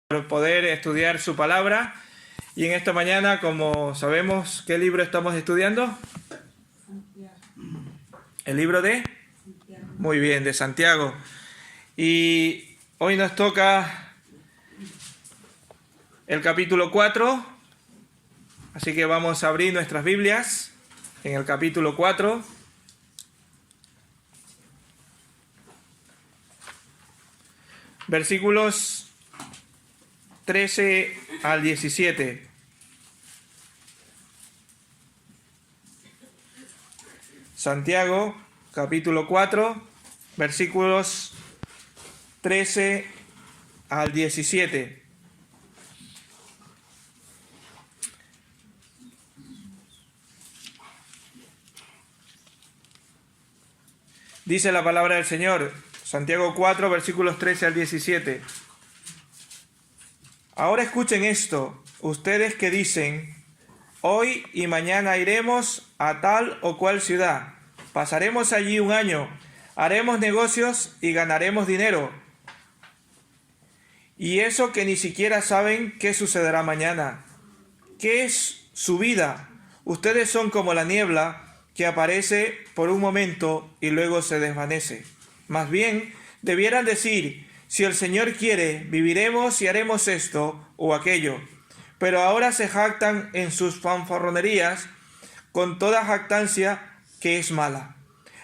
Por poder estudiar su palabra. Y en esta mañana, como sabemos, ¿qué libro estamos estudiando? El libro de... Muy bien, de Santiago. Y hoy nos toca el capítulo 4. Así que vamos a abrir nuestras Biblias en el capítulo 4. Versículos 13 al 17. Santiago, capítulo 4, versículos 13 al 17. Dice la palabra del Señor, Santiago 4, versículos 13 al 17. Ahora escuchen esto, ustedes que dicen, hoy y mañana iremos a tal o cual ciudad, pasaremos allí un año, haremos negocios y ganaremos dinero. Y eso que ni siquiera saben qué sucederá mañana. ¿Qué es su vida? Ustedes son como la niebla que aparece por un momento y luego se desvanece. Más bien, debieran decir, si el Señor quiere, viviremos y haremos esto o aquello. Pero ahora se jactan en sus fanfarronerías con toda jactancia que es mala.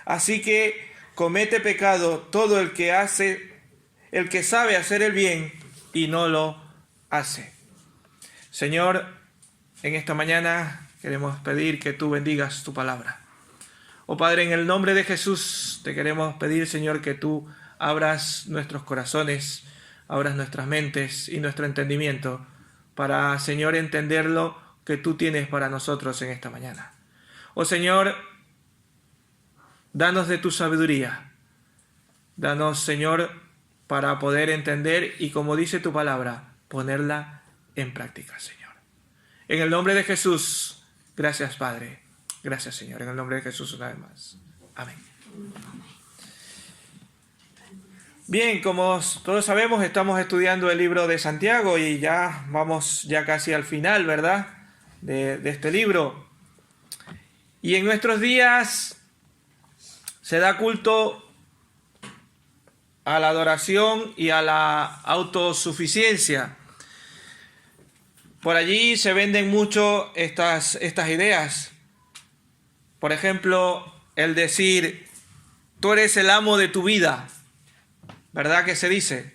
Así que comete pecado todo el que sabe hacer el bien y no lo hace. Señor, en esta mañana queremos pedir que tú bendigas tu palabra. Oh Padre, en el nombre de Jesús te queremos pedir, Señor, que tú abras nuestros corazones, abras nuestras mentes y nuestro entendimiento para, Señor, entender lo que tú tienes para nosotros en esta mañana. Oh Señor, danos de tu sabiduría. Danos, Señor, para poder entender y, como dice tu palabra, ponerla en práctica, Señor. En el nombre de Jesús, gracias, Padre. Gracias, Señor. En el nombre de Jesús una vez más. Amén. Bien, como todos sabemos, estamos estudiando el libro de Santiago y ya vamos casi al final, ¿verdad? De este libro. Y en nuestros días se da culto a la adoración y a la autosuficiencia. Por allí se venden mucho estas ideas. Por ejemplo, el decir, tú eres el amo de tu vida. ¿Verdad que se dice?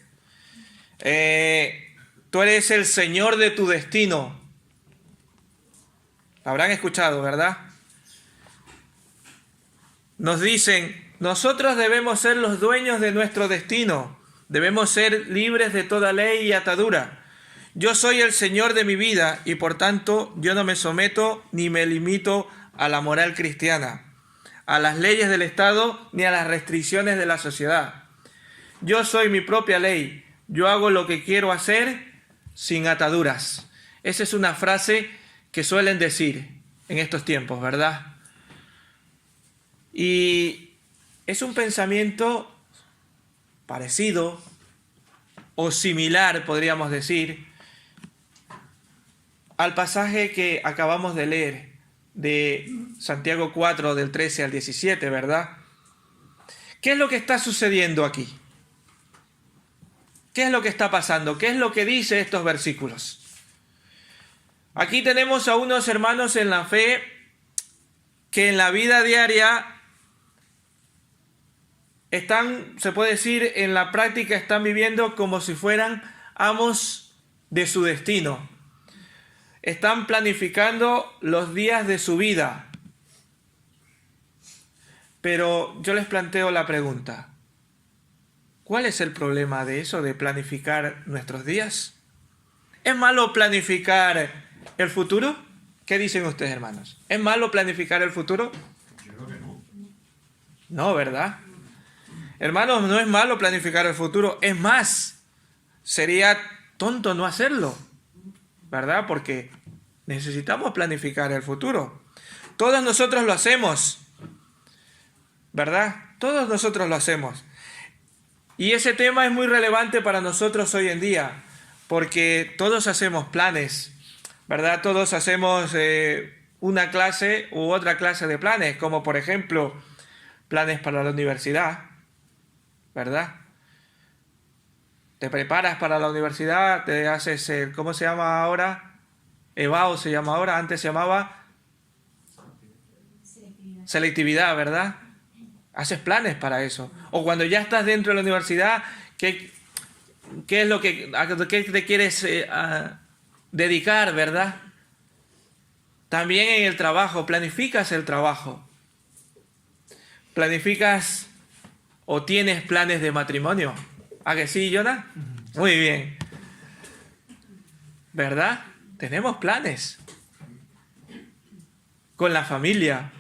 Tú eres el Señor de tu destino. Habrán escuchado, ¿verdad? Nos dicen, nosotros debemos ser los dueños de nuestro destino. Debemos ser libres de toda ley y atadura. Yo soy el Señor de mi vida y por tanto yo no me someto ni me limito a la moral cristiana, a las leyes del Estado ni a las restricciones de la sociedad. Yo soy mi propia ley, yo hago lo que quiero hacer sin ataduras. Esa es una frase que suelen decir en estos tiempos, ¿verdad? Y es un pensamiento parecido o similar, podríamos decir, al pasaje que acabamos de leer de Santiago 4, del 13 al 17, ¿verdad? ¿Qué es lo que está sucediendo aquí? ¿Qué es lo que está pasando? ¿Qué es lo que dice estos versículos? Aquí tenemos a unos hermanos en la fe que en la vida diaria están, se puede decir, en la práctica están viviendo como si fueran amos de su destino. Están planificando los días de su vida. Pero yo les planteo la pregunta. ¿Cuál es el problema de eso, de planificar nuestros días? ¿Es malo planificar el futuro? ¿Qué dicen ustedes, hermanos? ¿Es malo planificar el futuro? Yo creo que no. No, ¿verdad? Hermanos, no es malo planificar el futuro. Es más, sería tonto no hacerlo, ¿verdad? Porque necesitamos planificar el futuro. Todos nosotros lo hacemos, ¿verdad? Todos nosotros lo hacemos. Y ese tema es muy relevante para nosotros hoy en día, porque todos hacemos planes, ¿verdad? Todos hacemos una clase u otra clase de planes, como por ejemplo, planes para la universidad, ¿verdad? Te preparas para la universidad, te haces, ¿cómo se llama ahora? EBAU se llama ahora, antes se llamaba selectividad, ¿verdad? Haces planes para eso. O cuando ya estás dentro de la universidad, ¿qué es lo que, a qué te quieres dedicar, verdad? También en el trabajo, planificas el trabajo. Planificas o tienes planes de matrimonio. ¿A que sí, Jonah? Muy bien. ¿Verdad? Tenemos planes. Con la familia.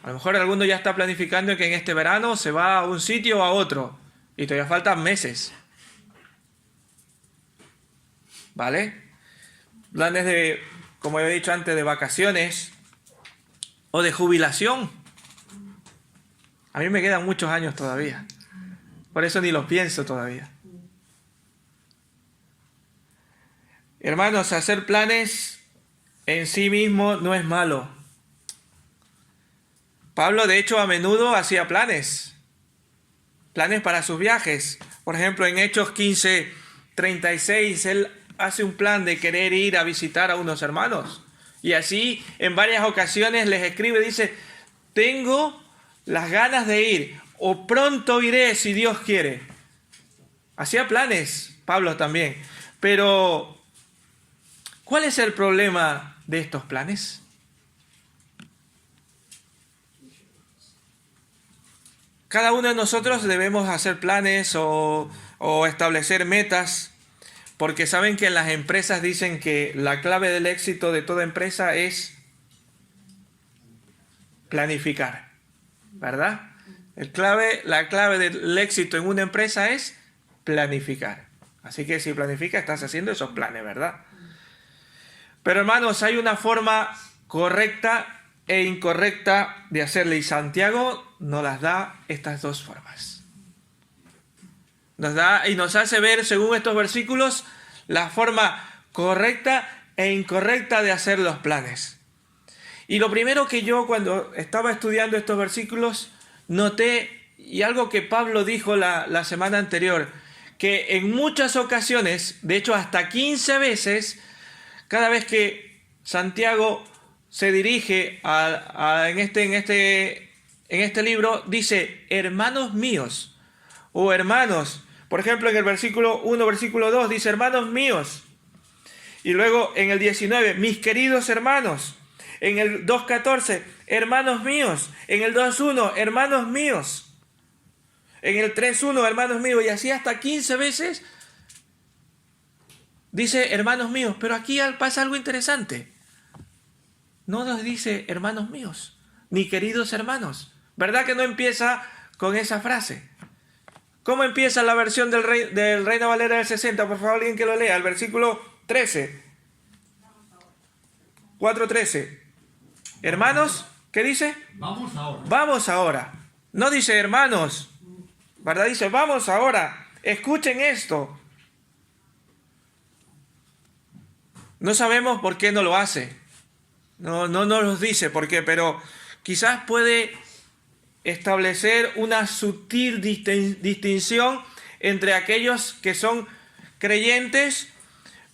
A lo mejor alguno ya está planificando que en este verano se va a un sitio o a otro. Y todavía faltan meses. ¿Vale? Planes de, como he dicho antes, de vacaciones o de jubilación. A mí me quedan muchos años todavía. Por eso ni los pienso todavía. Hermanos, hacer planes en sí mismo no es malo. Pablo, de hecho, a menudo hacía planes. Planes para sus viajes. Por ejemplo, en Hechos 15:36, él hace un plan de querer ir a visitar a unos hermanos. Y así, en varias ocasiones les escribe, dice, tengo las ganas de ir, o pronto iré si Dios quiere. Hacía planes, Pablo también. Pero, ¿cuál es el problema de estos planes? Cada uno de nosotros debemos hacer planes o establecer metas, porque saben que las empresas dicen que la clave del éxito de toda empresa es planificar, ¿verdad? La clave del éxito en una empresa es planificar. Así que si planificas, estás haciendo esos planes, ¿verdad? Pero hermanos, hay una forma correcta e incorrecta de hacerle, y Santiago nos las da estas dos formas. Nos da y nos hace ver, según estos versículos, la forma correcta e incorrecta de hacer los planes. Y lo primero que yo, cuando estaba estudiando estos versículos, noté, y algo que Pablo dijo la semana anterior, que en muchas ocasiones, de hecho hasta 15 veces, cada vez que Santiago se dirige en este libro, dice, hermanos míos, o hermanos. Por ejemplo, en el versículo 1, versículo 2, dice, hermanos míos. Y luego en el 19, mis queridos hermanos. En el 2.14, hermanos míos. En el 2.1, hermanos míos. En el 3.1, hermanos míos. Y así hasta 15 veces dice hermanos míos. Pero aquí pasa algo interesante. No nos dice hermanos míos, ni queridos hermanos. ¿Verdad que no empieza con esa frase? ¿Cómo empieza la versión del Reina Valera del 60? Por favor, alguien que lo lea. El versículo 13. 4.13. Hermanos, ¿qué dice? Vamos ahora. Vamos ahora. No dice hermanos, ¿verdad? Dice vamos ahora. Escuchen esto. No sabemos por qué no lo hace. No nos dice por qué, pero quizás puede establecer una sutil distinción entre aquellos que son creyentes,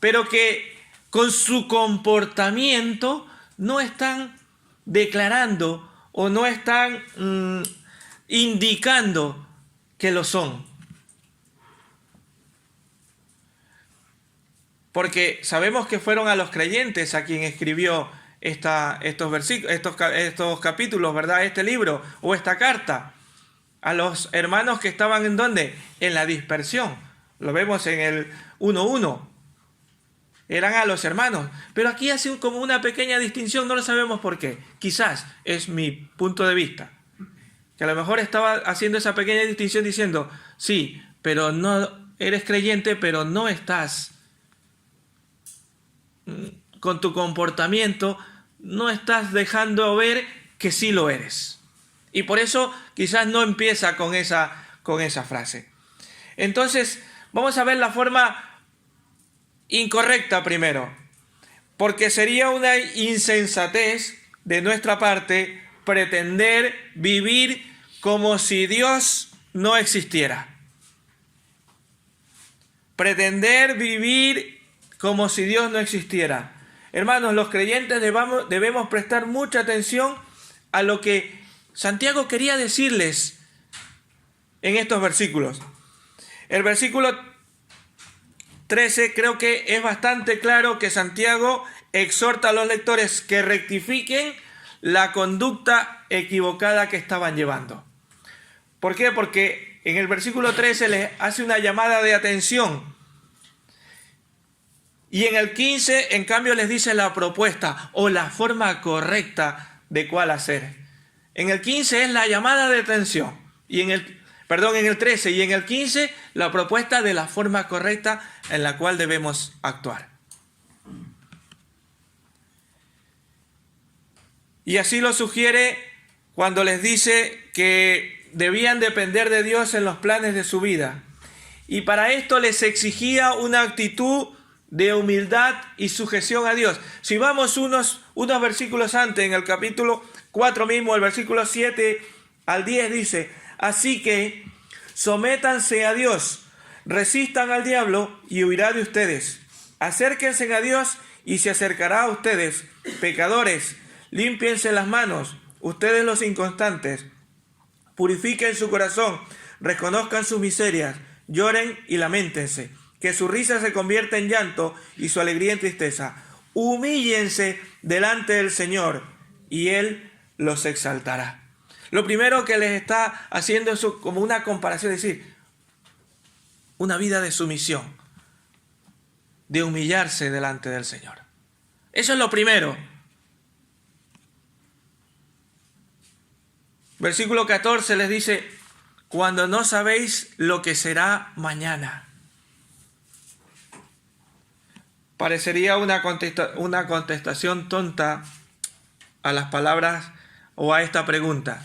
pero que con su comportamiento no están declarando o no están indicando que lo son. Porque sabemos que fueron a los creyentes a quien escribió estos versículos, estos capítulos, ¿verdad? Este libro o esta carta. A los hermanos que estaban ¿en dónde? En la dispersión. Lo vemos en el 1.1. Eran a los hermanos. Pero aquí hace como una pequeña distinción, no lo sabemos por qué. Quizás es mi punto de vista. Que a lo mejor estaba haciendo esa pequeña distinción diciendo, sí, pero no eres creyente, pero no estás con tu comportamiento, no estás dejando ver que sí lo eres. Y por eso quizás no empieza con esa frase. Entonces, vamos a ver la forma incorrecta primero, porque sería una insensatez de nuestra parte pretender vivir como si Dios no existiera. Pretender vivir como si Dios no existiera. Hermanos, los creyentes debemos prestar mucha atención a lo que Santiago quería decirles en estos versículos. El versículo 13 creo que es bastante claro que Santiago exhorta a los lectores que rectifiquen la conducta equivocada que estaban llevando. ¿Por qué? Porque en el versículo 13 les hace una llamada de atención. Y en el 15, en cambio, les dice la propuesta o la forma correcta de cuál hacer. En el 15 es la llamada de atención. En el 13 y en el 15, la propuesta de la forma correcta en la cual debemos actuar. Y así lo sugiere cuando les dice que debían depender de Dios en los planes de su vida. Y para esto les exigía una actitud de humildad y sujeción a Dios. Si vamos unos versículos antes, en el capítulo 4 mismo, el versículo 7 al 10 dice: así que sométanse a Dios, resistan al diablo y huirá de ustedes. Acérquense a Dios y se acercará a ustedes. Pecadores, límpiense las manos, ustedes los inconstantes. Purifiquen su corazón, reconozcan sus miserias, lloren y lamentense. Que su risa se convierta en llanto y su alegría en tristeza. Humíllense delante del Señor y Él los exaltará. Lo primero que les está haciendo es como una comparación, es decir, una vida de sumisión, de humillarse delante del Señor. Eso es lo primero. Versículo 14 les dice: cuando no sabéis lo que será mañana. Parecería una contestación tonta a las palabras o a esta pregunta.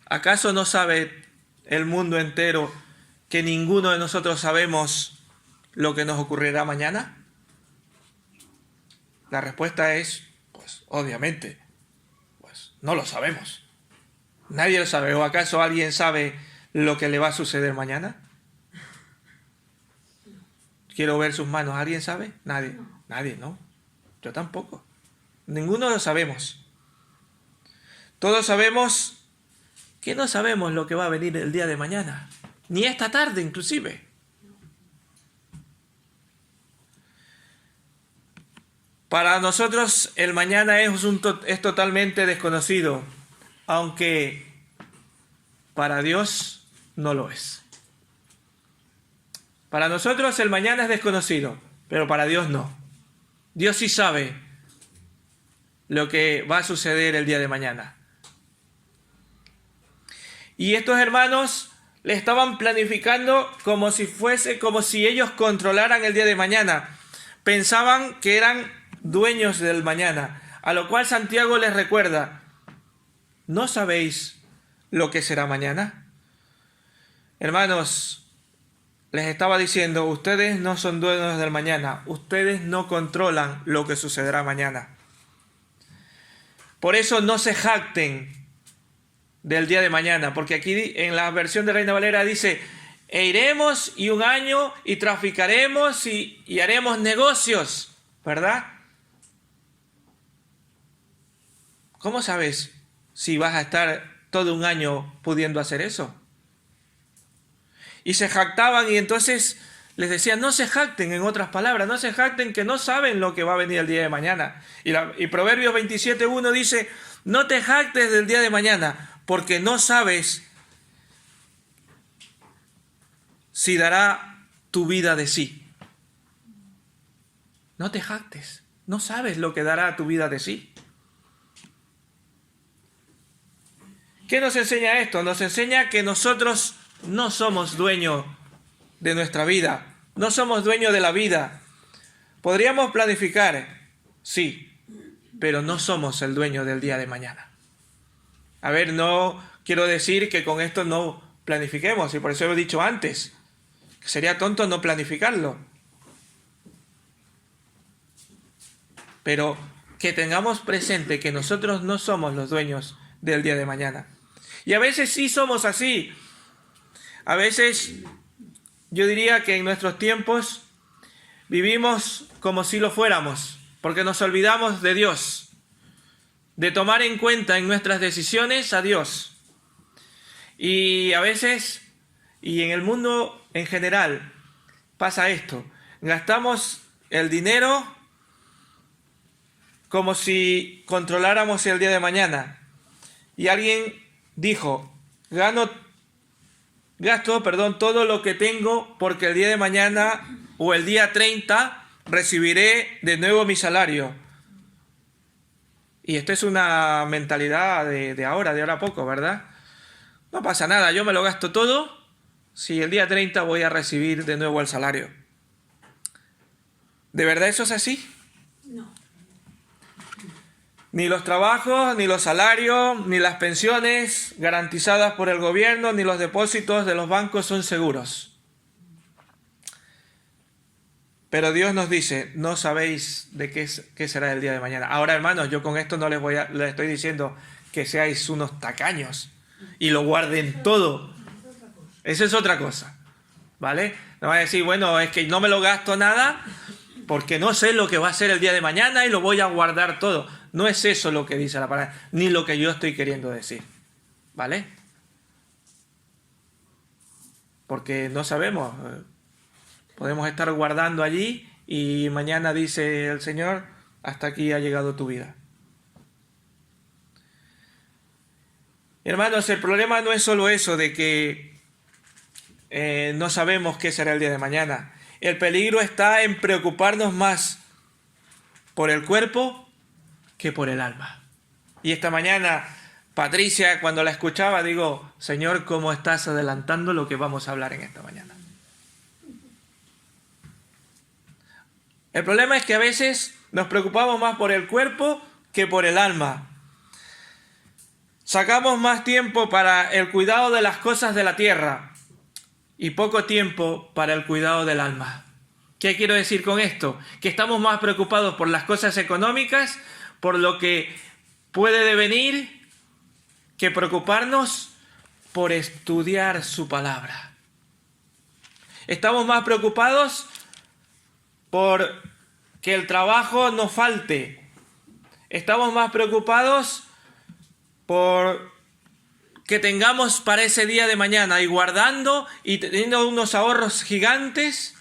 ¿Acaso no sabe el mundo entero que ninguno de nosotros sabemos lo que nos ocurrirá mañana? La respuesta es, pues obviamente, pues no lo sabemos. Nadie lo sabe. ¿O acaso alguien sabe lo que le va a suceder mañana? Quiero ver sus manos. ¿Alguien sabe? Nadie. Nadie, ¿no? Yo tampoco. Ninguno lo sabemos. Todos sabemos que no sabemos lo que va a venir el día de mañana. Ni esta tarde, inclusive. Para nosotros el mañana es totalmente desconocido, aunque para Dios no lo es. Para nosotros el mañana es desconocido, pero para Dios no. Dios sí sabe lo que va a suceder el día de mañana. Y estos hermanos le estaban planificando como si ellos controlaran el día de mañana. Pensaban que eran dueños del mañana, a lo cual Santiago les recuerda: ¿no sabéis lo que será mañana? Hermanos, les estaba diciendo, ustedes no son dueños del mañana, ustedes no controlan lo que sucederá mañana. Por eso no se jacten del día de mañana, porque aquí en la versión de Reina Valera dice: e iremos y un año y traficaremos y haremos negocios, ¿verdad? ¿Cómo sabes si vas a estar todo un año pudiendo hacer eso? Y se jactaban, y entonces les decían: no se jacten, en otras palabras, no se jacten que no saben lo que va a venir el día de mañana. Y Proverbios 27:1 dice: no te jactes del día de mañana, porque no sabes si dará tu vida de sí. No te jactes, no sabes lo que dará tu vida de sí. ¿Qué nos enseña esto? Nos enseña que nosotros no somos dueños de nuestra vida, no somos dueños de la vida. Podríamos planificar, sí, pero no somos el dueño del día de mañana. A ver, no quiero decir que con esto no planifiquemos, y por eso he dicho antes, que sería tonto no planificarlo. pero que tengamos presente que nosotros no somos los dueños del día de mañana. Y a veces sí somos así. A veces yo diría que en nuestros tiempos vivimos como si lo fuéramos, porque nos olvidamos de Dios, de tomar en cuenta en nuestras decisiones a Dios. Y a veces, y en el mundo en general, pasa esto. Gastamos el dinero como si controláramos el día de mañana. Y alguien dijo, gasto todo lo que tengo porque el día de mañana o el día 30 recibiré de nuevo mi salario. Y esto es una mentalidad de ahora a poco, ¿verdad? No pasa nada, yo me lo gasto todo si el día 30 voy a recibir de nuevo el salario. ¿De verdad eso es así? No. Ni los trabajos, ni los salarios, ni las pensiones garantizadas por el gobierno, ni los depósitos de los bancos son seguros. Pero Dios nos dice, no sabéis de qué será el día de mañana. Ahora, hermanos, yo con esto no les estoy diciendo que seáis unos tacaños y lo guarden todo. Esa es otra cosa, ¿vale? No va a decir, bueno, es que no me lo gasto nada porque no sé lo que va a ser el día de mañana y lo voy a guardar todo. No es eso lo que dice la palabra, ni lo que yo estoy queriendo decir, ¿vale? Porque no sabemos. Podemos estar guardando allí y mañana dice el Señor, hasta aquí ha llegado tu vida. Hermanos, el problema no es solo eso de que no sabemos qué será el día de mañana. El peligro está en preocuparnos más por el cuerpo que por el alma. Y esta mañana, Patricia, cuando la escuchaba, digo, Señor, ¿cómo estás adelantando lo que vamos a hablar en esta mañana? El problema es que a veces nos preocupamos más por el cuerpo que por el alma. Sacamos más tiempo para el cuidado de las cosas de la tierra y poco tiempo para el cuidado del alma. ¿Qué quiero decir con esto? Que estamos más preocupados por las cosas económicas, por lo que puede devenir, que preocuparnos por estudiar su palabra. Estamos más preocupados por que el trabajo no falte. Estamos más preocupados por que tengamos para ese día de mañana y guardando y teniendo unos ahorros gigantes,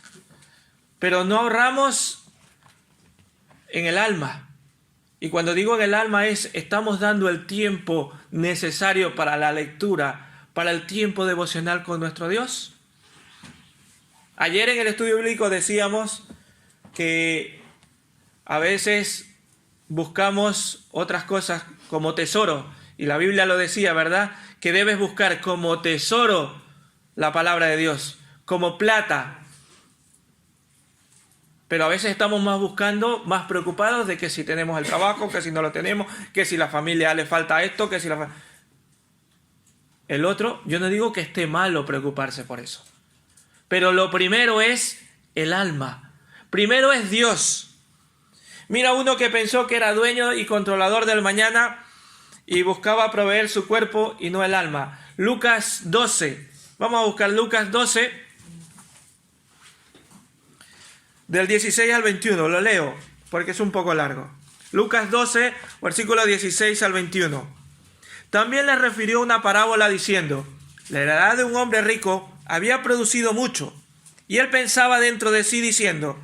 pero no ahorramos en el alma. Y cuando digo en el alma estamos dando el tiempo necesario para la lectura, para el tiempo devocional con nuestro Dios. Ayer en el estudio bíblico decíamos que a veces buscamos otras cosas como tesoro, y la Biblia lo decía, ¿verdad? Que debes buscar como tesoro la palabra de Dios, como plata. Pero a veces estamos más preocupados de que si tenemos el trabajo, que si no lo tenemos, que si la familia le falta esto, que si el otro. Yo no digo que esté malo preocuparse por eso. Pero lo primero es el alma. Primero es Dios. Mira uno que pensó que era dueño y controlador del mañana y buscaba proveer su cuerpo y no el alma. Lucas 12. Vamos a buscar Lucas 12, del 16 al 21. Lo leo porque es un poco largo. Lucas 12, versículo 16 al 21. También le refirió una parábola diciendo, la heredad de un hombre rico había producido mucho, y él pensaba dentro de sí diciendo,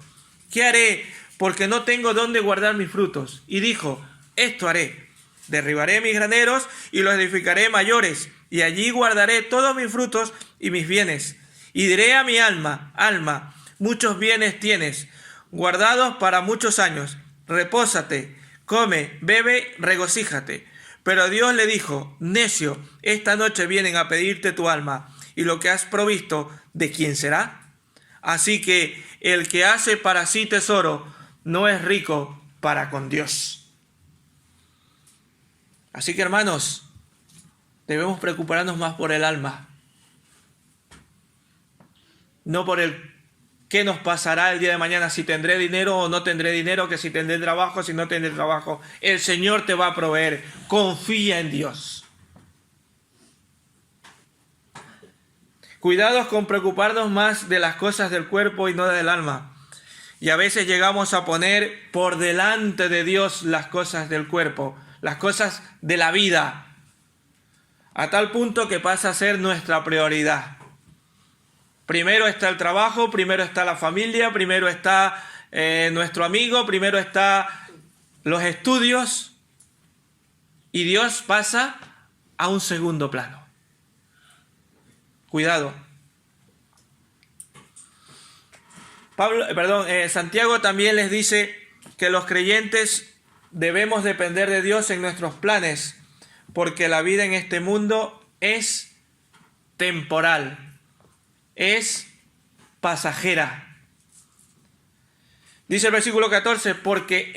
¿qué haré? Porque no tengo dónde guardar mis frutos. Y dijo, esto haré, derribaré mis graneros y los edificaré mayores, y allí guardaré todos mis frutos y mis bienes. Y diré a mi alma, alma, muchos bienes tienes, guardados para muchos años, repósate, come, bebe, regocíjate. Pero Dios le dijo, necio, esta noche vienen a pedirte tu alma, y lo que has provisto, ¿de quién será? Así que el que hace para sí tesoro no es rico para con Dios. Así que, hermanos, debemos preocuparnos más por el alma, no por el qué nos pasará el día de mañana, si tendré dinero o no tendré dinero, que si tendré trabajo, si no tendré trabajo. El Señor te va a proveer. Confía en Dios. Cuidados con preocuparnos más de las cosas del cuerpo y no del alma. Y a veces llegamos a poner por delante de Dios las cosas del cuerpo, las cosas de la vida, a tal punto que pasa a ser nuestra prioridad. Primero está el trabajo, primero está la familia, primero está nuestro amigo, primero está los estudios, y Dios pasa a un segundo plano. Cuidado. Santiago también les dice que los creyentes debemos depender de Dios en nuestros planes, porque la vida en este mundo es temporal, es pasajera. Dice el versículo 14, porque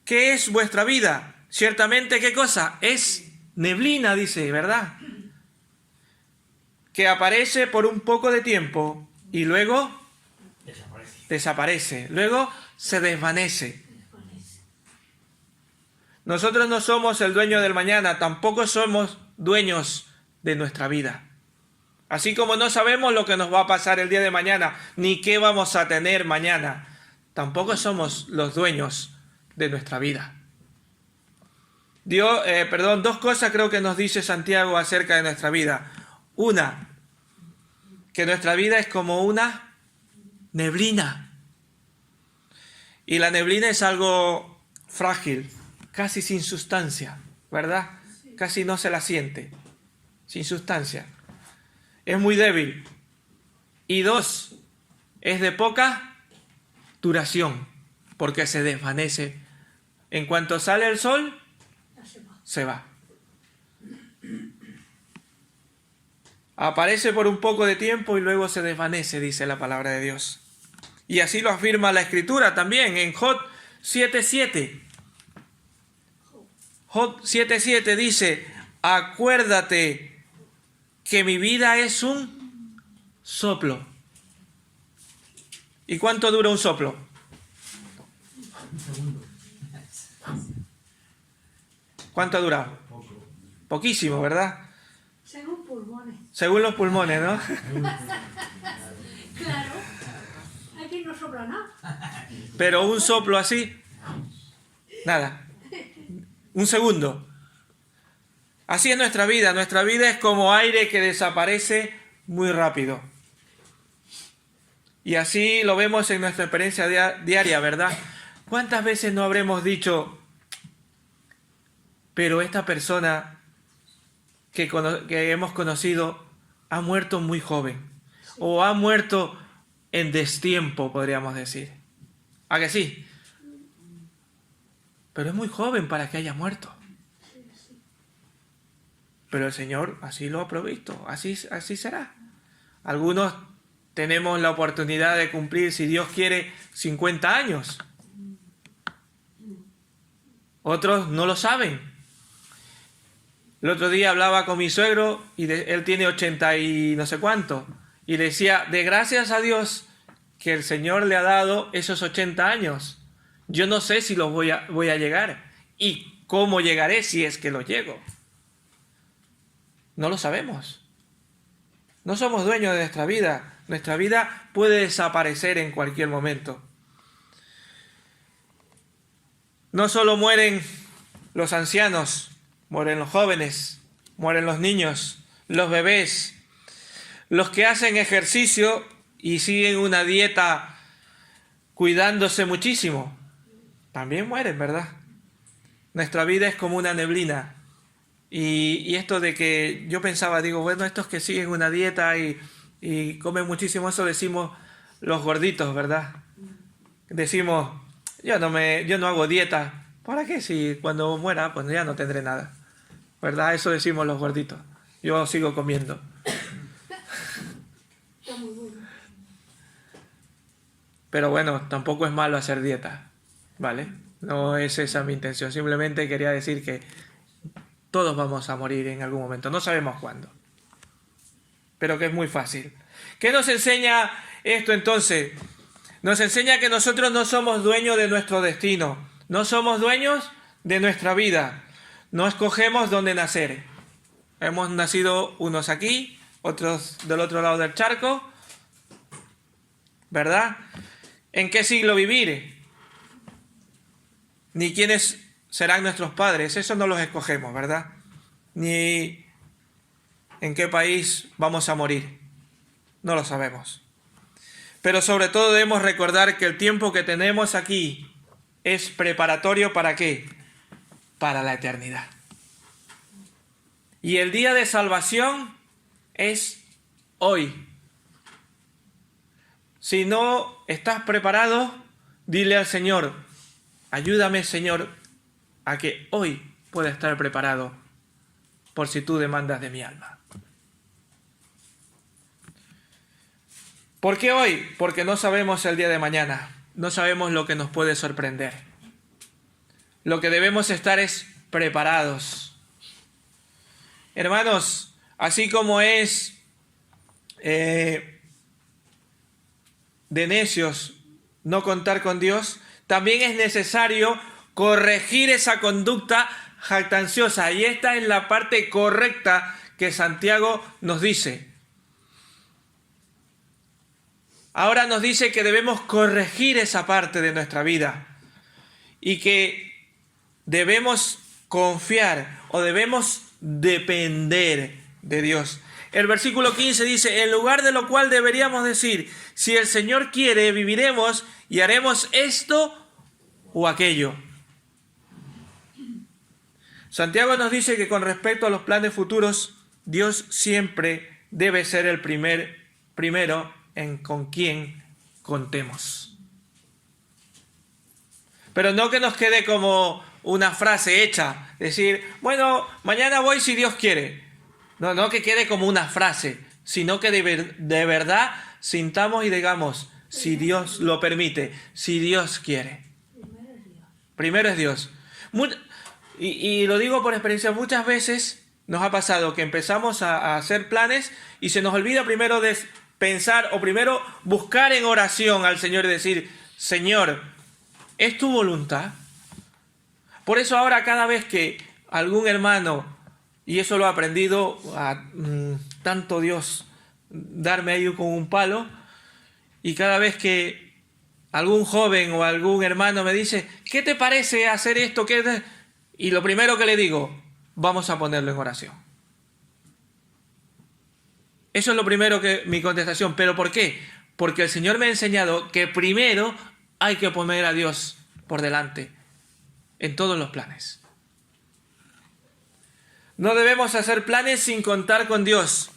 ¿qué es vuestra vida? Ciertamente, ¿qué cosa? Es neblina, dice, ¿verdad? Que aparece por un poco de tiempo y luego desaparece, luego se desvanece. Nosotros no somos el dueño del mañana, tampoco somos dueños de nuestra vida. Así como no sabemos lo que nos va a pasar el día de mañana, ni qué vamos a tener mañana, tampoco somos los dueños de nuestra vida. Dos cosas creo que nos dice Santiago acerca de nuestra vida. Una, que nuestra vida es como una neblina. Y la neblina es algo frágil, casi sin sustancia, ¿verdad? Casi no se la siente, sin sustancia. Es muy débil. Y dos, es de poca duración, porque se desvanece. En cuanto sale el sol, se va. Aparece por un poco de tiempo y luego se desvanece, dice la palabra de Dios. Y así lo afirma la Escritura también en Job 7:7. Job 7:7 dice, acuérdate que mi vida es un soplo. ¿Y cuánto dura un soplo? ¿Cuánto ha durado? Poquísimo, ¿verdad? Según pulmones. Según los pulmones, ¿no? Claro. Aquí no sopla nada. Pero un soplo así, nada. Un segundo. Así es nuestra vida. Nuestra vida es como aire que desaparece muy rápido. Y así lo vemos en nuestra experiencia diaria, ¿verdad? ¿Cuántas veces no habremos dicho, pero esta persona que hemos conocido ha muerto muy joven? O ha muerto en destiempo, podríamos decir. ¿A que sí? Pero es muy joven para que haya muerto. Pero el Señor así lo ha provisto, así será. Algunos tenemos la oportunidad de cumplir, si Dios quiere, 50 años. Otros no lo saben. El otro día hablaba con mi suegro y él tiene 80 y no sé cuánto. Y le decía, de gracias a Dios que el Señor le ha dado esos 80 años. Yo no sé si los voy a llegar y cómo llegaré si es que los llego. No lo sabemos. No somos dueños de nuestra vida. Nuestra vida puede desaparecer en cualquier momento. No solo mueren los ancianos, mueren los jóvenes, mueren los niños, los bebés, los que hacen ejercicio y siguen una dieta cuidándose muchísimo. También mueren, ¿verdad? Nuestra vida es como una neblina. Y esto de que yo pensaba, digo, bueno, estos que siguen una dieta y comen muchísimo, eso decimos los gorditos, ¿verdad? Decimos, yo no hago dieta. ¿Para qué? Si cuando muera, pues ya no tendré nada. ¿Verdad? Eso decimos los gorditos. Yo sigo comiendo. Pero bueno, tampoco es malo hacer dieta, ¿vale? No es esa mi intención. Simplemente quería decir que todos vamos a morir en algún momento. No sabemos cuándo. pero que es muy fácil. ¿Qué nos enseña esto entonces? Nos enseña que nosotros no somos dueños de nuestro destino, no somos dueños de nuestra vida, no escogemos dónde nacer. Hemos nacido unos aquí, otros del otro lado del charco, ¿verdad? ¿En qué siglo vivir? Ni quiénes serán nuestros padres, eso no los escogemos, ¿verdad? Ni en qué país vamos a morir, no lo sabemos. Pero sobre todo debemos recordar que el tiempo que tenemos aquí es preparatorio ¿para qué? Para la eternidad. Y el día de salvación es hoy. Si no estás preparado, dile al Señor, ayúdame Señor a que hoy pueda estar preparado por si tú demandas de mi alma. ¿Por qué hoy? Porque no sabemos el día de mañana, no sabemos lo que nos puede sorprender. Lo que debemos estar es preparados. Hermanos, así como es de necios no contar con Dios, también es necesario corregir esa conducta jactanciosa. Y esta es la parte correcta que Santiago nos dice. Ahora nos dice que debemos corregir esa parte de nuestra vida y que debemos confiar o debemos depender de Dios. El versículo 15 dice, en lugar de lo cual deberíamos decir, si el Señor quiere, viviremos y haremos esto o aquello. Santiago nos dice que con respecto a los planes futuros, Dios siempre debe ser el primero en con quien contemos. Pero no que nos quede como una frase hecha, decir, bueno, mañana voy si Dios quiere. No que quede como una frase, sino que de verdad sintamos y digamos, si Dios lo permite, si Dios quiere. Primero es Dios. Y lo digo por experiencia, muchas veces nos ha pasado que empezamos a hacer planes y se nos olvida primero de pensar o primero buscar en oración al Señor y decir, Señor, ¿es tu voluntad? Por eso ahora cada vez que algún hermano, y eso lo he aprendido a tanto Dios darme ahí con un palo, y cada vez que algún joven o algún hermano me dice, ¿qué te parece hacer esto? Y lo primero que le digo, vamos a ponerlo en oración. Eso es lo primero que mi contestación. ¿Pero por qué? Porque el Señor me ha enseñado que primero hay que poner a Dios por delante en todos los planes. No debemos hacer planes sin contar con Dios.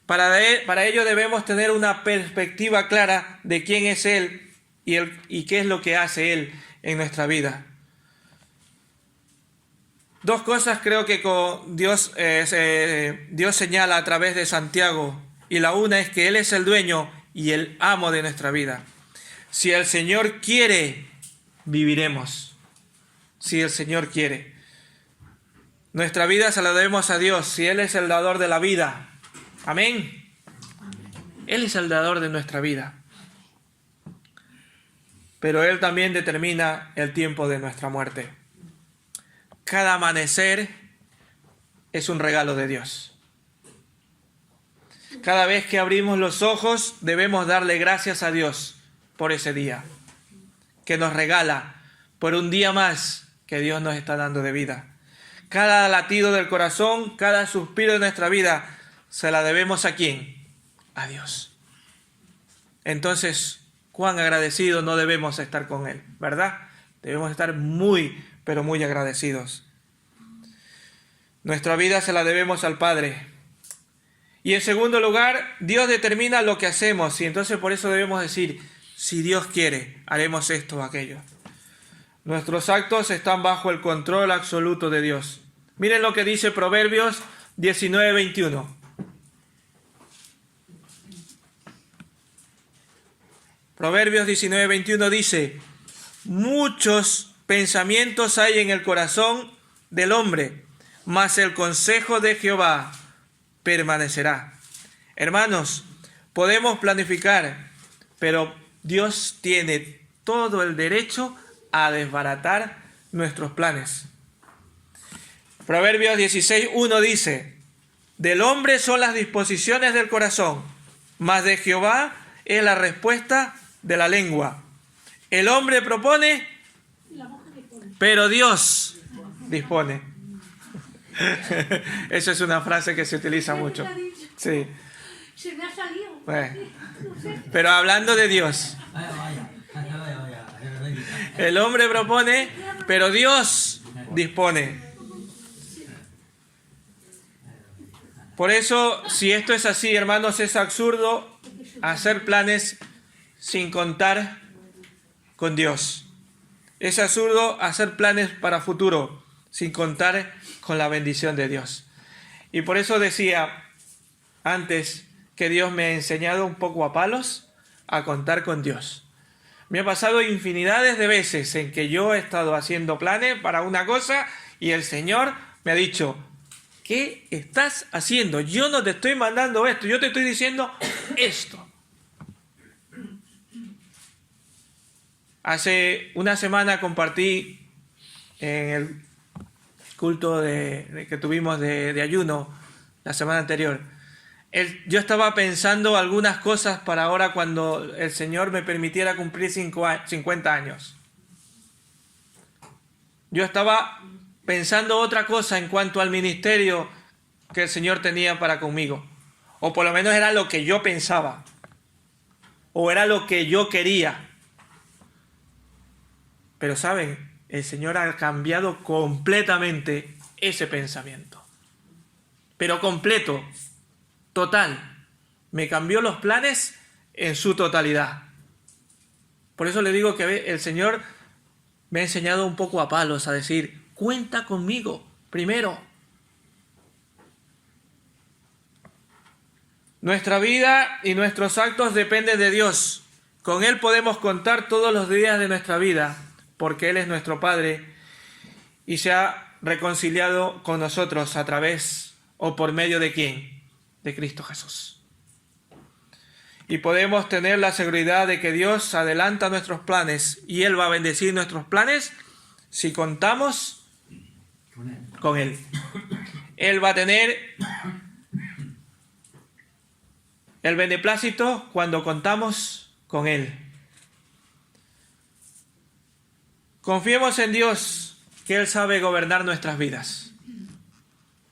Para ello debemos tener una perspectiva clara de quién es Él y qué es lo que hace Él en nuestra vida. Dos cosas creo que Dios señala a través de Santiago. Y la una es que Él es el dueño y el amo de nuestra vida. Si el Señor quiere, viviremos. Si el Señor quiere. Nuestra vida se la debemos a Dios, si Él es el dador de la vida. Amén. Él es el dador de nuestra vida. Pero Él también determina el tiempo de nuestra muerte. Cada amanecer es un regalo de Dios. Cada vez que abrimos los ojos debemos darle gracias a Dios por ese día que nos regala, por un día más que Dios nos está dando de vida. Cada latido del corazón, cada suspiro de nuestra vida, se la debemos ¿a quién? A Dios. Entonces, cuán agradecidos no debemos estar con Él, ¿verdad? Debemos estar muy, pero muy agradecidos. Nuestra vida se la debemos al Padre. Y en segundo lugar, Dios determina lo que hacemos y entonces por eso debemos decir, si Dios quiere, haremos esto o aquello. Nuestros actos están bajo el control absoluto de Dios. Miren lo que dice Proverbios 19:21. Proverbios 19:21 dice, muchos pensamientos hay en el corazón del hombre, mas el consejo de Jehová permanecerá. Hermanos, podemos planificar, pero Dios tiene todo el derecho a desbaratar nuestros planes. Proverbios 16:1 dice: del hombre son las disposiciones del corazón, mas de Jehová es la respuesta de la lengua. El hombre propone, pero Dios dispone. Esa es una frase que se utiliza mucho. Sí. Se me ha salido. Bueno. Pero hablando de Dios. El hombre propone, pero Dios dispone. Por eso, si esto es así, hermanos, es absurdo hacer planes sin contar con Dios. Es absurdo hacer planes para futuro sin contar con la bendición de Dios. Y por eso decía antes que Dios me ha enseñado un poco a palos a contar con Dios. Me ha pasado infinidades de veces en que yo he estado haciendo planes para una cosa y el Señor me ha dicho: ¿qué estás haciendo? Yo no te estoy mandando esto, yo te estoy diciendo esto. Hace una semana compartí en el culto que tuvimos de ayuno la semana anterior. Yo estaba pensando algunas cosas para ahora cuando el Señor me permitiera cumplir 50 años. Yo estaba pensando otra cosa en cuanto al ministerio que el Señor tenía para conmigo. O por lo menos era lo que yo pensaba. O era lo que yo quería. Pero ¿saben? El Señor ha cambiado completamente ese pensamiento. Pero completo, total. Me cambió los planes en su totalidad. Por eso le digo que el Señor me ha enseñado un poco a palos a decir: cuenta conmigo primero. Nuestra vida y nuestros actos dependen de Dios. Con Él podemos contar todos los días de nuestra vida, porque Él es nuestro Padre y se ha reconciliado con nosotros a través o por medio de ¿quién? De Cristo Jesús. Y podemos tener la seguridad de que Dios adelanta nuestros planes y Él va a bendecir nuestros planes si contamos con Él. Él va a tener el beneplácito cuando contamos con Él. Confiemos en Dios, que Él sabe gobernar nuestras vidas.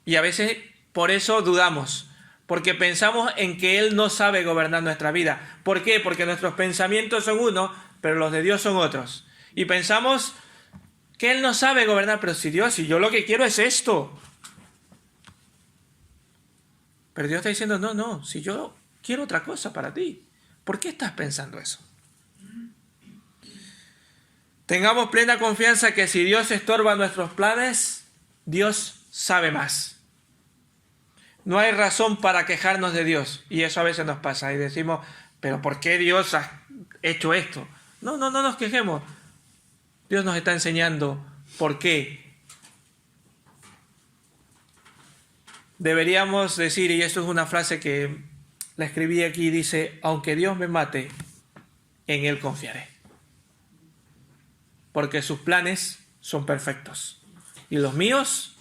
Y a veces por eso dudamos, porque pensamos en que Él no sabe gobernar nuestra vida. ¿Por qué? Porque nuestros pensamientos son unos, pero los de Dios son otros. Y pensamos que Él no sabe gobernar, pero si yo lo que quiero es esto. Pero Dios está diciendo: no, si yo quiero otra cosa para ti. ¿Por qué estás pensando eso? Tengamos plena confianza que si Dios estorba nuestros planes, Dios sabe más. No hay razón para quejarnos de Dios. Y eso a veces nos pasa. Y decimos: ¿pero por qué Dios ha hecho esto? No nos quejemos. Dios nos está enseñando por qué. Deberíamos decir, y esto es una frase que la escribí aquí, dice: aunque Dios me mate, en Él confiaré. Porque sus planes son perfectos. Y los míos,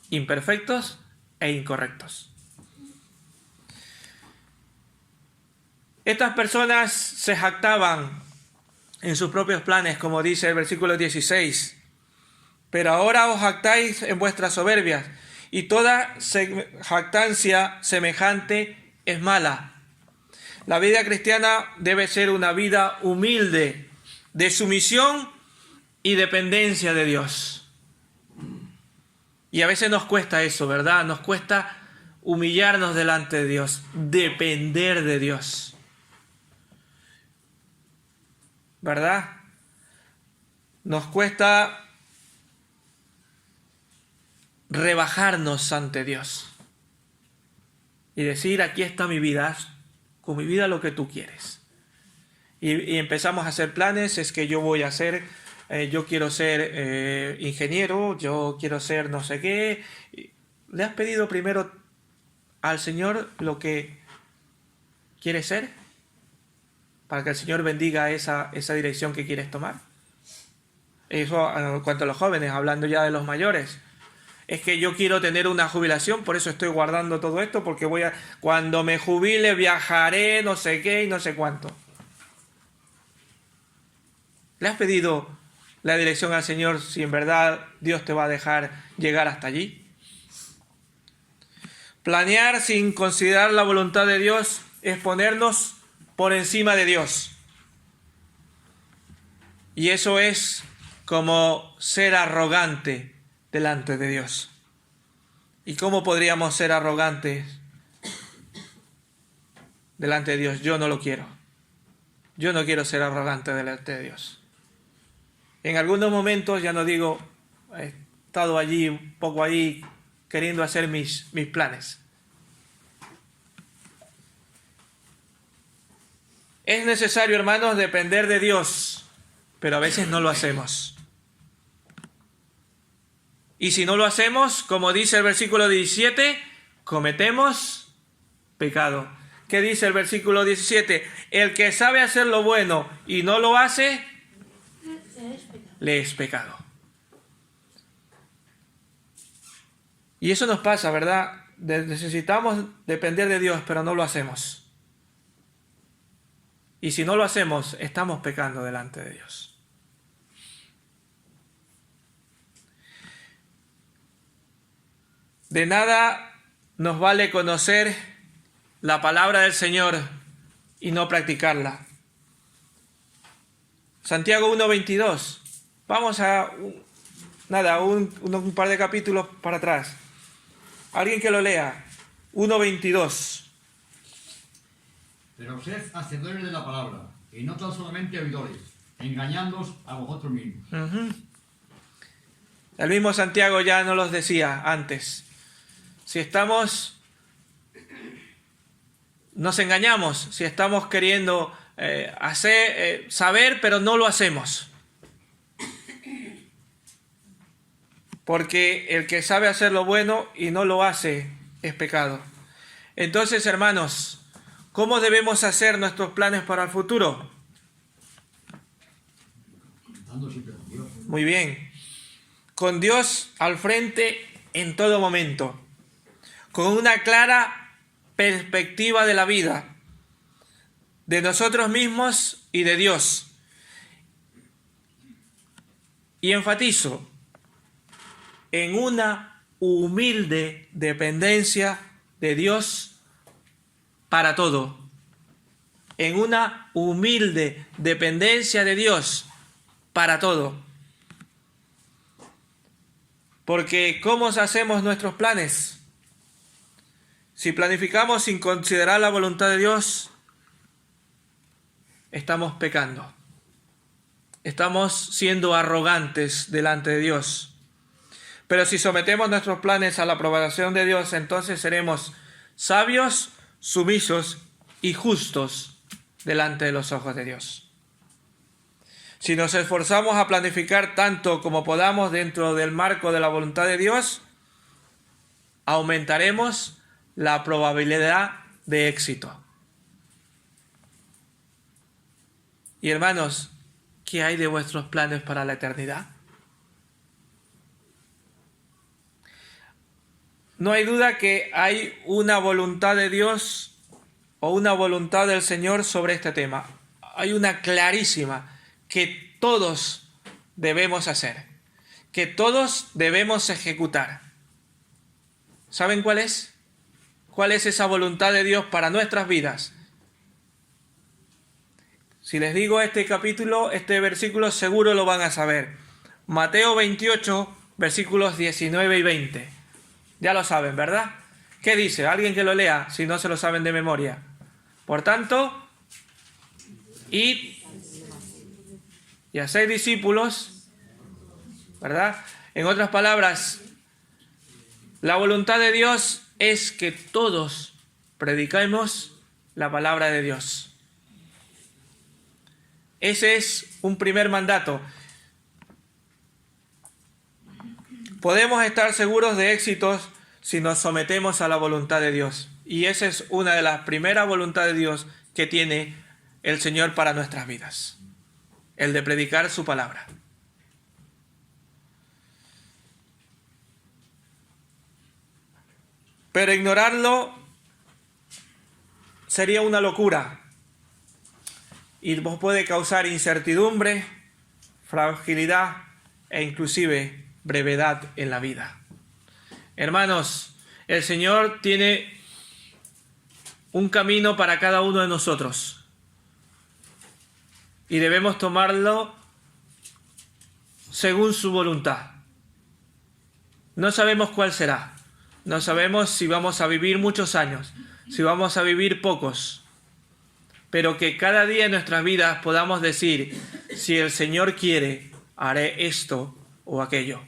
imperfectos e incorrectos. Estas personas se jactaban en sus propios planes, como dice el versículo 16. Pero ahora os jactáis en vuestras soberbias, y toda jactancia semejante es mala. La vida cristiana debe ser una vida humilde, de sumisión y dependencia de Dios. Y a veces nos cuesta eso, ¿verdad? Nos cuesta humillarnos delante de Dios, depender de Dios. ¿Verdad? Nos cuesta rebajarnos ante Dios y decir: aquí está mi vida, haz con mi vida lo que tú quieres. Y empezamos a hacer planes. Es que yo voy a hacer, yo quiero ser ingeniero, yo quiero ser no sé qué. ¿Le has pedido primero al Señor lo que quieres ser? Para que el Señor bendiga esa dirección que quieres tomar. Eso en cuanto a los jóvenes, hablando ya de los mayores. Es que yo quiero tener una jubilación, por eso estoy guardando todo esto, porque cuando me jubile viajaré no sé qué y no sé cuánto. ¿Le has pedido la dirección al Señor si en verdad Dios te va a dejar llegar hasta allí? Planear sin considerar la voluntad de Dios es ponernos por encima de Dios. Y eso es como ser arrogante delante de Dios. ¿Y cómo podríamos ser arrogantes delante de Dios? Yo no lo quiero. Yo no quiero ser arrogante delante de Dios. En algunos momentos, ya no digo, he estado allí, un poco allí, queriendo hacer mis planes. Es necesario, hermanos, depender de Dios, pero a veces no lo hacemos. Y si no lo hacemos, como dice el versículo 17, cometemos pecado. ¿Qué dice el versículo 17? El que sabe hacer lo bueno y no lo hace, le es pecado. Y eso nos pasa, ¿verdad? Necesitamos depender de Dios, pero no lo hacemos. Y si no lo hacemos, estamos pecando delante de Dios. De nada nos vale conocer la palabra del Señor y no practicarla. Santiago 1:22. Vamos a un par de capítulos para atrás. Alguien que lo lea. 1:22. Pero sed hacedores de la palabra, y no tan solamente oidores, engañándoos a vosotros mismos. El mismo Santiago ya nos los decía antes. Si nos engañamos, si estamos queriendo saber, pero no lo hacemos. Porque el que sabe hacer lo bueno y no lo hace es pecado. Entonces, hermanos, ¿cómo debemos hacer nuestros planes para el futuro? Contando siempre con Dios. Muy bien. Con Dios al frente en todo momento. Con una clara perspectiva de la vida, de nosotros mismos y de Dios. Y enfatizo en una humilde dependencia de Dios para todo. En una humilde dependencia de Dios para todo. Porque ¿cómo hacemos nuestros planes? Si planificamos sin considerar la voluntad de Dios, estamos pecando. Estamos siendo arrogantes delante de Dios. Pero si sometemos nuestros planes a la aprobación de Dios, entonces seremos sabios, sumisos y justos delante de los ojos de Dios. Si nos esforzamos a planificar tanto como podamos dentro del marco de la voluntad de Dios, aumentaremos la probabilidad de éxito. Y hermanos, ¿qué hay de vuestros planes para la eternidad? No hay duda que hay una voluntad de Dios o una voluntad del Señor sobre este tema. Hay una clarísima que todos debemos hacer, que todos debemos ejecutar. ¿Saben cuál es? ¿Cuál es esa voluntad de Dios para nuestras vidas? Si les digo este versículo, seguro lo van a saber. Mateo 28, versículos 19 y 20. Ya lo saben, ¿verdad? ¿Qué dice? Alguien que lo lea, si no se lo saben de memoria. Por tanto, id y haced discípulos, ¿verdad? En otras palabras, la voluntad de Dios es que todos prediquemos la palabra de Dios. Ese es un primer mandato. Podemos estar seguros de éxitos si nos sometemos a la voluntad de Dios. Y esa es una de las primeras voluntades de Dios que tiene el Señor para nuestras vidas. El de predicar su palabra. Pero ignorarlo sería una locura. Y nos puede causar incertidumbre, fragilidad e inclusive brevedad en la vida. Hermanos, el Señor tiene un camino para cada uno de nosotros. Y debemos tomarlo según su voluntad. No sabemos cuál será. No sabemos si vamos a vivir muchos años, si vamos a vivir pocos. Pero que cada día en nuestras vidas podamos decir, si el Señor quiere, haré esto o aquello.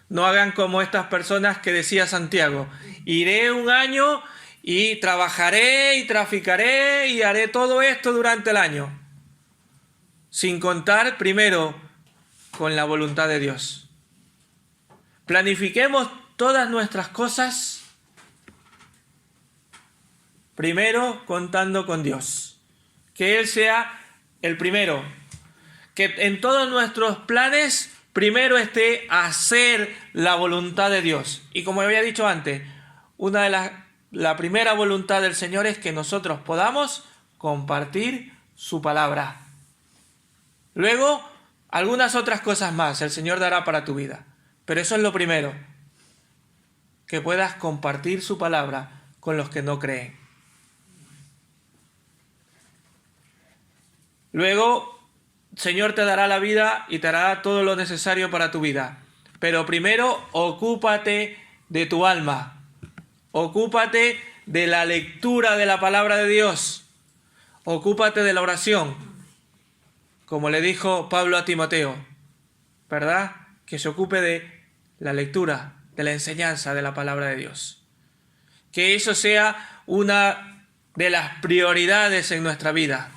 No hagan como estas personas que decía Santiago, iré un año y trabajaré y traficaré y haré todo esto durante el año. Sin contar primero con la voluntad de Dios. Planifiquemos todas nuestras cosas primero contando con Dios. Que Él sea el primero. Que en todos nuestros planes primero esté hacer la voluntad de Dios. Y como había dicho antes, la primera voluntad del Señor es que nosotros podamos compartir su palabra. Luego, algunas otras cosas más el Señor dará para tu vida. Pero eso es lo primero. Que puedas compartir su palabra con los que no creen. Luego, el Señor te dará la vida y te hará todo lo necesario para tu vida. Pero primero, ocúpate de tu alma. Ocúpate de la lectura de la palabra de Dios. Ocúpate de la oración. Como le dijo Pablo a Timoteo, ¿verdad? Que se ocupe de la lectura, de la enseñanza de la palabra de Dios. Que eso sea una de las prioridades en nuestra vida.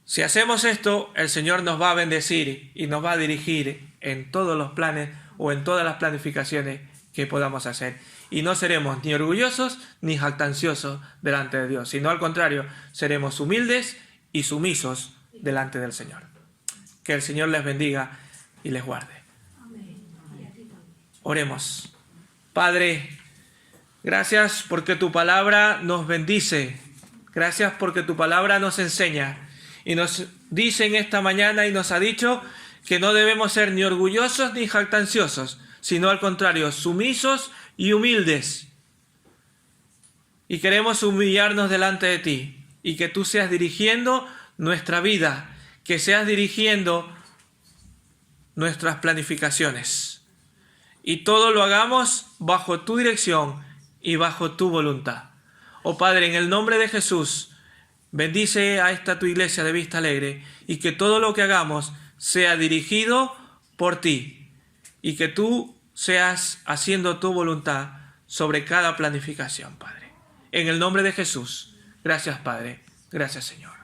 Si hacemos esto, el Señor nos va a bendecir y nos va a dirigir en todos los planes o en todas las planificaciones que podamos hacer. Y no seremos ni orgullosos ni jactanciosos delante de Dios, sino al contrario, seremos humildes y sumisos delante del Señor. Que el Señor les bendiga y les guarde. Oremos. Padre, gracias porque tu palabra nos bendice. Gracias porque tu palabra nos enseña. Y nos dice en esta mañana y nos ha dicho que no debemos ser ni orgullosos ni jactanciosos, sino al contrario, sumisos y humildes. Y queremos humillarnos delante de ti y que tú seas dirigiendo nuestra vida, que seas dirigiendo nuestras planificaciones. Y todo lo hagamos bajo tu dirección y bajo tu voluntad. Oh Padre, en el nombre de Jesús, bendice a esta tu iglesia de Vista Alegre y que todo lo que hagamos sea dirigido por ti y que tú seas haciendo tu voluntad sobre cada planificación, Padre. En el nombre de Jesús, gracias Padre, gracias Señor.